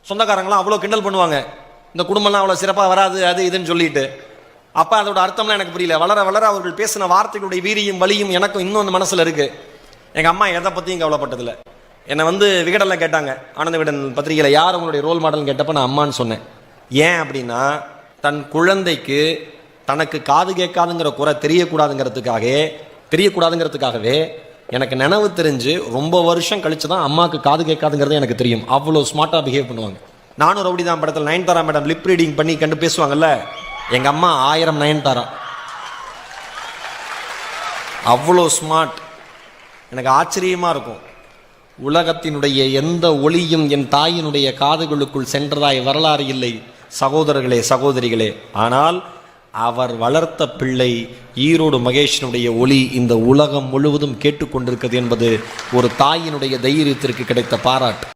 சொந்தக்காரங்களாம் அவ்வளோ கிண்டல் பண்ணுவாங்க, இந்த குடும்பம்லாம் அவ்வளோ சிறப்பாக வராது அது இதுன்னு சொல்லிட்டு. அப்போ அதோட அர்த்தம்லாம் எனக்கு புரியல. வளர வளர அவர்கள் பேசின வார்த்தைகளுடைய வீரியும் வலியும் எனக்கும் இன்னும் அந்த மனசில் இருக்குது. எங்கள் அம்மா எதை பற்றியும் கவலைப்பட்டதில்லை. என்னை விகடனில் கேட்டாங்க, ஆனந்த விகடன் பத்திரிகையில் யார் உங்களுடைய ரோல் மாடல்னு கேட்டப்போ நான் அம்மான்னு சொன்னேன். ஏன் அப்படின்னா, தன் குழந்தைக்கு தனக்கு காது கேட்காதுங்கிற குறை தெரியக்கூடாதுங்கிறதுக்காகவே எனக்கு நினைவு தெரிஞ்சு ரொம்ப வருஷம் கழிச்சு தான் அம்மாவுக்கு காது கேட்காதுங்கிறது எனக்கு தெரியும். அவ்வளோ ஸ்மார்ட்டாக பிஹேவ் பண்ணுவாங்க. நானும் ரவுடி தான் படத்தில் நயன்தாரா மேடம் லிப் ரீடிங் பண்ணி கண்டு பேசுவாங்கல்ல, எங்கள் அம்மா 1000 நயன்தாரா. அவ்வளோ ஸ்மார்ட். எனக்கு ஆச்சரியமாக இருக்கும். உலகத்தினுடைய எந்த ஒளியும் என் தாயினுடைய காதுகளுக்குள் சென்றதாய் வரலாறு இல்லை சகோதரர்களே, சகோதரிகளே. ஆனால் அவர் வளர்த்த பிள்ளை ஈரோடு மகேஷனுடைய ஒளி இந்த உலகம் முழுவதும் கேட்டுக்கொண்டிருக்கிறது என்பது ஒரு தாயினுடைய தைரியத்திற்கு கிடைத்த பாராட்டு.